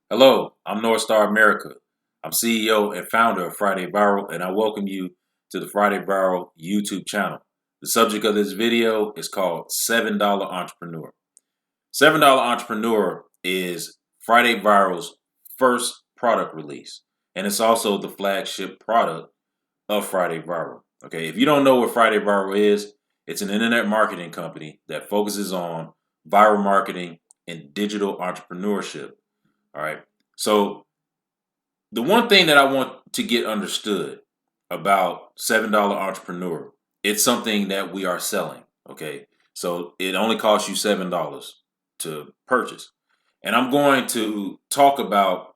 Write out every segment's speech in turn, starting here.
Hello, I'm North Star America. I'm CEO and founder of Friday Viral, and I welcome you to the Friday Viral YouTube channel. The subject of this video is called $7 Entrepreneur. $7 Entrepreneur is Friday Viral's first product release, and it's also the flagship product of Friday Viral. Okay, if you don't know what Friday Viral is, it's an internet marketing company that focuses on viral marketing and digital entrepreneurship. All right. So the one thing that I want to get understood about $7 Entrepreneur, it's something that we are selling. Okay. So it only costs you $7 to purchase. And I'm going to talk about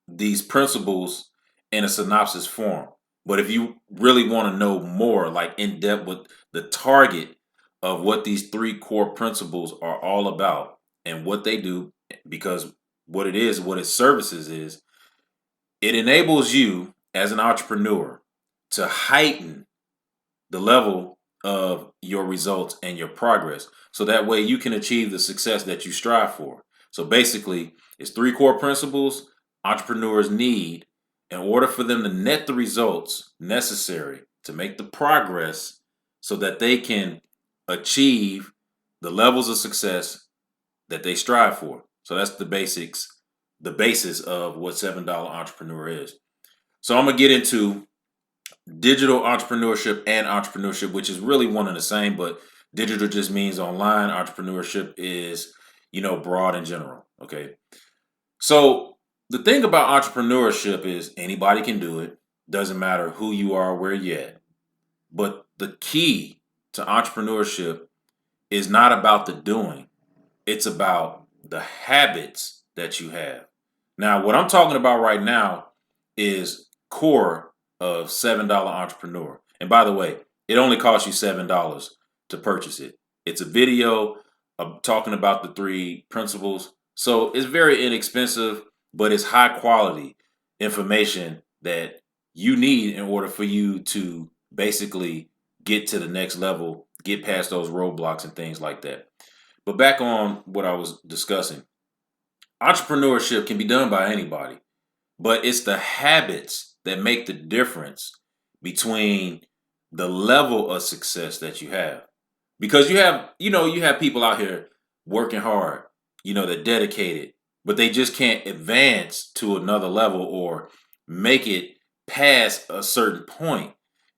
these principles in a synopsis form. But if you really want to know more, like in depth with the target of what these three core principles are all about and what they do, because what it is, what its services is, it enables you as an entrepreneur to heighten the level of your results and your progress. So that way you can achieve the success that you strive for. So basically, it's three core principles entrepreneurs need in order for them to net the results necessary to make the progress so that they can achieve the levels of success that they strive for. So that's the basics, the basis of what $7 Entrepreneur is. So I'm gonna get into digital entrepreneurship and entrepreneurship, which is really one and the same, but digital just means online. Entrepreneurship is, broad in general. Okay. So the thing about entrepreneurship is anybody can do it. Doesn't matter who you are, where you at. But the key to entrepreneurship is not about the doing. It's about the habits that you have. Now, what I'm talking about right now is core of $7 Entrepreneur. And by the way, it only costs you $7 to purchase it. It's a video of talking about the three principles. So it's very inexpensive, but it's high quality information that you need in order for you to basically get to the next level, get past those roadblocks and things like that. But back on what I was discussing, entrepreneurship can be done by anybody, but it's the habits that make the difference between the level of success that you have. Because you have people out here working hard, they're dedicated, but they just can't advance to another level or make it past a certain point.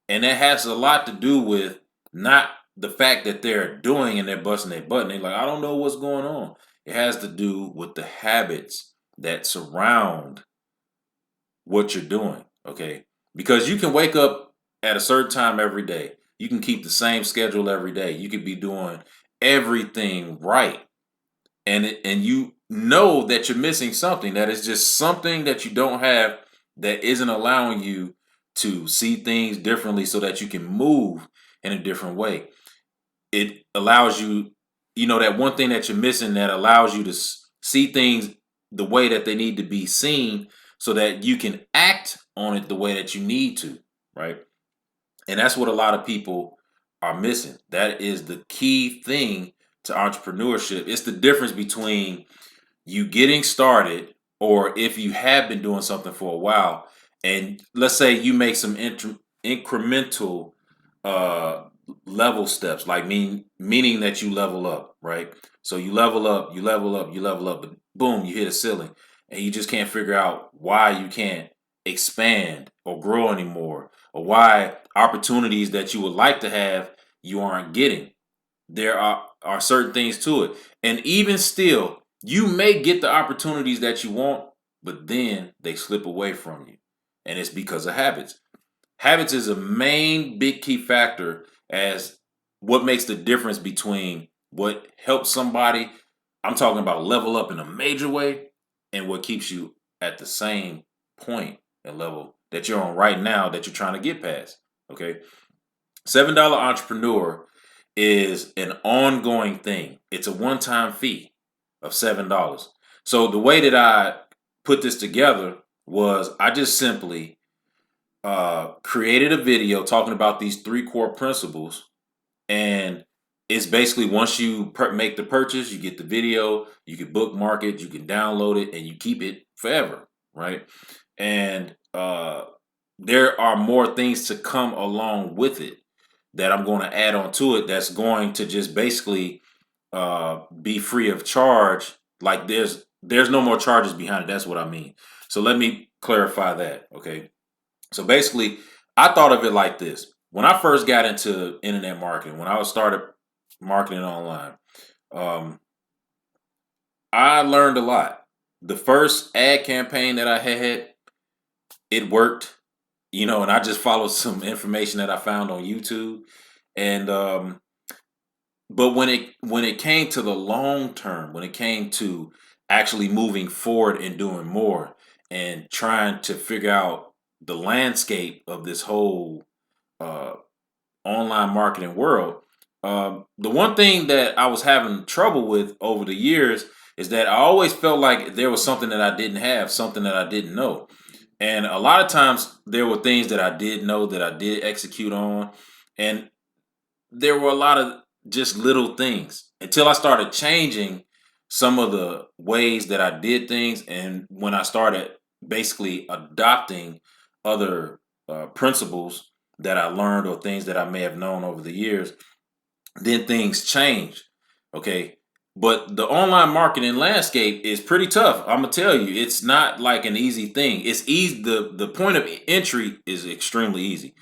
And that has a lot to do with not the fact that they're doing and they're busting their butt. And they're like, I don't know what's going on. It has to do with the habits that surround what you're doing. Okay. Because you can wake up at a certain time every day. You can keep the same schedule every day. You could be doing everything right. And you know that you're missing something, that is just something that you don't have that isn't allowing you to see things differently so that you can move in a different way. It allows you, that one thing that you're missing that allows you to see things the way that they need to be seen so that you can act on it the way that you need to, right? And that's what a lot of people are missing. That is the key thing to entrepreneurship. It's the difference between you getting started or if you have been doing something for a while and let's say you make some incremental uh level steps, like meaning that you level up, right? So you level up, you level up, you level up, but boom, you hit a ceiling and you just can't figure out why you can't expand or grow anymore, or why opportunities that you would like to have you aren't getting. There are certain things to it. And even still, you may get the opportunities that you want, but then they slip away from you. And it's because of habits. Habits is a main big key factor as what makes the difference between what helps somebody, I'm talking about level up in a major way, and what keeps you at the same point and level that you're on right now that you're trying to get past. Okay. $7 Entrepreneur is an ongoing thing. It's a one-time fee of $7. So the way that I put this together was I just simply created a video talking about these three core principles, and it's basically once you make the purchase, you get the video, you can bookmark it, you can download it, and you keep it forever, right? And there are more things to come along with it that I'm going to add on to it. That's going to just basically be free of charge. Like there's no more charges behind it. That's what I mean. So let me clarify that. Okay. So basically, I thought of it like this. When I first got into internet marketing, when I started marketing online, um, I learned a lot. The first ad campaign that I had, it worked, and I just followed some information that I found on YouTube. And but when it came to the long term, when it came to actually moving forward and doing more and trying to figure out the landscape of this whole uh, online marketing world, the one thing that I was having trouble with over the years is that I always felt like there was something that I didn't have, something that I didn't know. And a lot of times there were things that I did know that I did execute on. And there were a lot of just little things until I started changing some of the ways that I did things. And when I started basically adopting other principles that I learned or things that I may have known over the years, then things change. Okay. But the online marketing landscape is pretty tough. I'm gonna tell you, it's not like an easy thing. It's easy. The point of entry is extremely easy.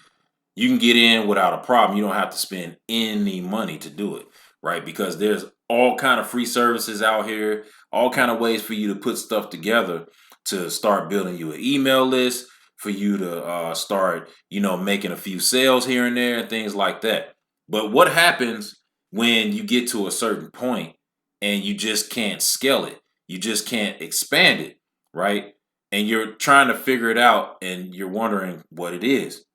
You can get in without a problem. You don't have to spend any money to do it, right? Because there's all kind of free services out here, all kind of ways for you to put stuff together to start building you an email list, for you to start, making a few sales here and there and things like that. But what happens when you get to a certain point and you just can't scale it? You just can't expand it, right? And you're trying to figure it out and you're wondering what it is.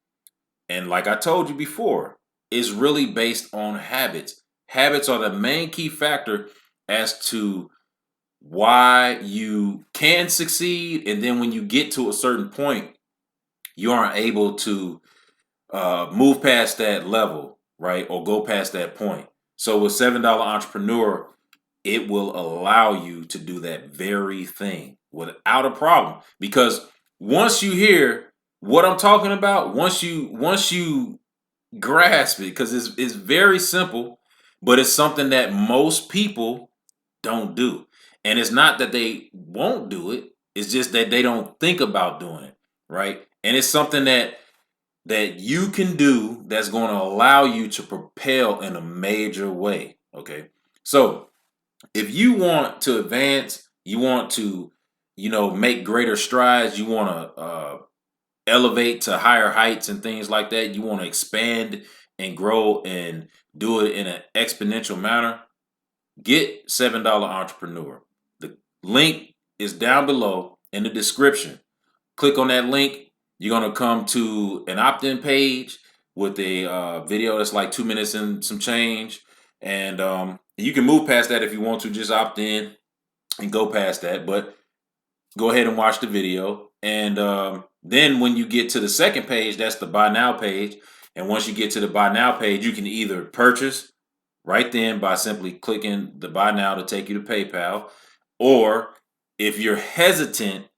And like I told you before, it's really based on habits. Habits are the main key factor as to why you can succeed. And then when you get to a certain point, you aren't able to move past that level, right? Or go past that point. So with $7 Entrepreneur, it will allow you to do that very thing without a problem. Because once you hear what I'm talking about, once you grasp it, because it's very simple, but it's something that most people don't do. And it's not that they won't do it, it's just that they don't think about doing it, right? And it's something that you can do that's going to allow you to propel in a major way. Okay. So if you want to advance, you want to, make greater strides, you want to elevate to higher heights and things like that, you want to expand and grow and do it in an exponential manner, get $7 Entrepreneur. The link is down below in the description. Click on that link. You're going to come to an opt-in page with a video that's like 2 minutes and some change. And you can move past that if you want to, just opt in and go past that. But go ahead and watch the video. And then when you get to the second page, that's the buy now page. And once you get to the buy now page, you can either purchase right then by simply clicking the buy now to take you to PayPal. Or if you're hesitant,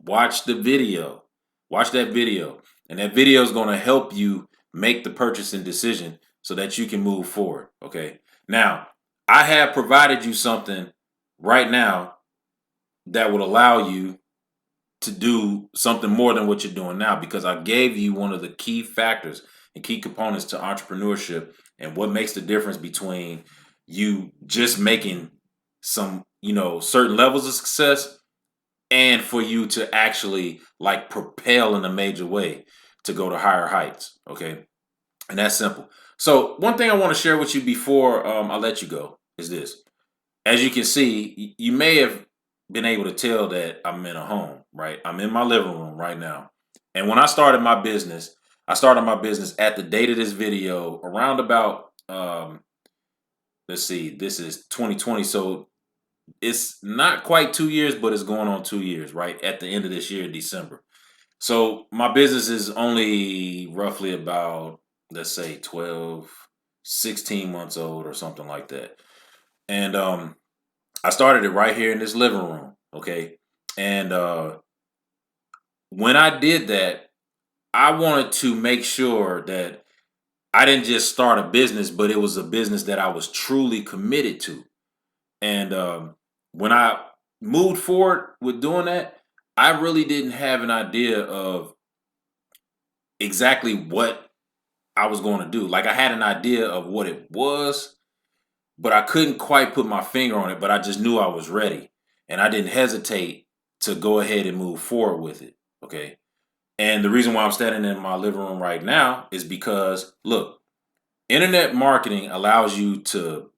watch the video. Watch that video. And that video is going to help you make the purchasing decision so that you can move forward. Okay. Now, I have provided you something right now that would allow you to do something more than what you're doing now, because I gave you one of the key factors and key components to entrepreneurship and what makes the difference between you just making some, certain levels of success and for you to actually like propel in a major way to go to higher heights. Okay. And that's simple. So one thing I want to share with you before I let you go is this. As you can see, you may have been able to tell that I'm in a home, right? I'm in my living room right now. And when I started my business at the date of this video around about, let's see, this is 2020. So it's not quite 2 years, but it's going on 2 years, right? At the end of this year, December. So my business is only roughly about, let's say 12, 16 months old or something like that. And I started it right here in this living room. Okay. And when I did that, I wanted to make sure that I didn't just start a business, but it was a business that I was truly committed to. And when I moved forward with doing that, I really didn't have an idea of exactly what I was going to do. Like I had an idea of what it was, but I couldn't quite put my finger on it, but I just knew I was ready. And I didn't hesitate to go ahead and move forward with it. Okay. And the reason why I'm standing in my living room right now is because, look, internet marketing allows you to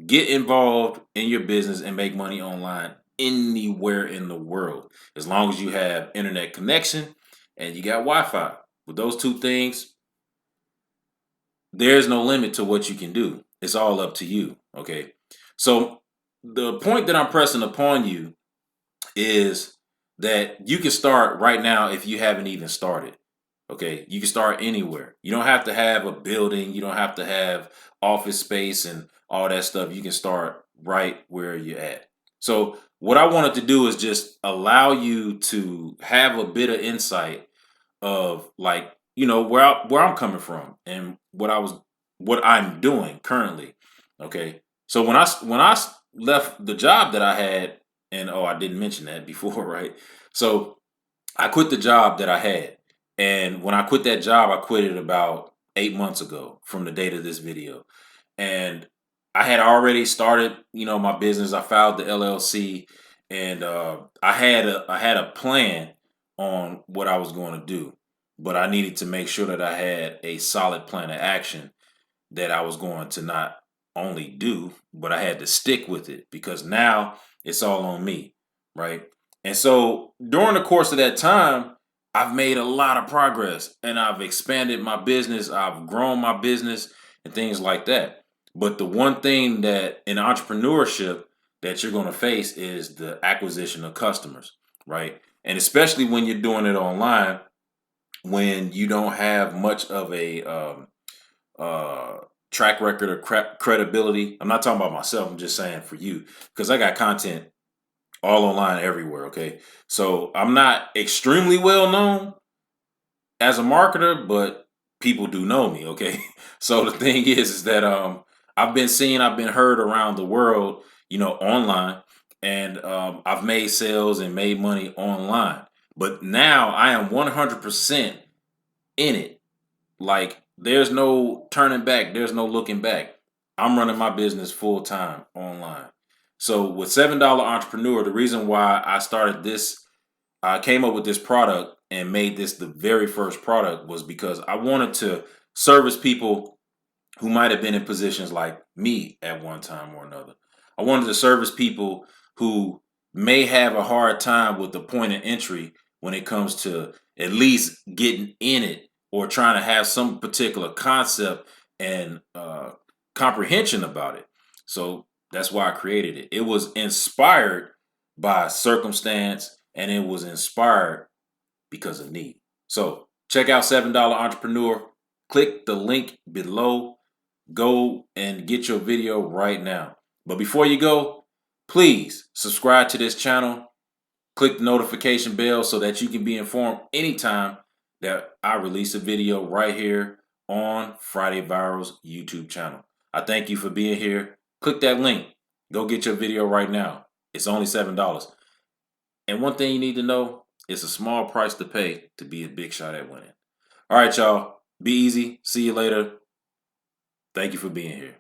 get involved in your business and make money online anywhere in the world, as long as you have internet connection and you got Wi-Fi. With those two things, there's no limit to what you can do. It's all up to you. Okay. So the point that I'm pressing upon you is that you can start right now if you haven't even started. Okay. You can start anywhere. You don't have to have a building. You don't have to have office space and all that stuff. You can start right where you're at. So what I wanted to do is just allow you to have a bit of insight of, like, where I'm coming from and what I'm doing currently. Okay. So when I left the job that I had, and oh, I didn't mention that before, right? So I quit the job that I had. And when I quit that job, I quit it about 8 months ago from the date of this video. And I had already started, my business. I filed the LLC, and I had a plan on what I was going to do, but I needed to make sure that I had a solid plan of action that I was going to not only do, but I had to stick with it, because now it's all on me, right? And so during the course of that time, I've made a lot of progress and I've expanded my business, I've grown my business and things like that. But the one thing that in entrepreneurship that you're going to face is the acquisition of customers, right? And especially when you're doing it online, when you don't have much of a uh, track record or credibility. I'm not talking about myself. I'm just saying for you, because I got content all online everywhere. Okay. So I'm not extremely well known as a marketer, but people do know me. Okay. So the thing is that I've been seen, I've been heard around the world, online, and I've made sales and made money online. But now I am 100% in it. Like, there's no turning back, there's no looking back. I'm running my business full time online. So with $7 Entrepreneur, the reason why I came up with this product and made this the very first product was because I wanted to service people who might have been in positions like me at one time or another. I wanted to service people who may have a hard time with the point of entry when it comes to at least getting in it, or trying to have some particular concept and comprehension about it. So that's why I created it. It was inspired by circumstance, and it was inspired because of need. So check out $7 Entrepreneur. Click the link below. Go and get your video right now. But before you go, please subscribe to this channel. Click the notification bell so that you can be informed anytime that I release a video right here on Friday Viral's YouTube channel. I thank you for being here. Click that link. Go get your video right now. It's only $7. And one thing you need to know, it's a small price to pay to be a big shot at winning. All right, y'all. Be easy. See you later. Thank you for being here.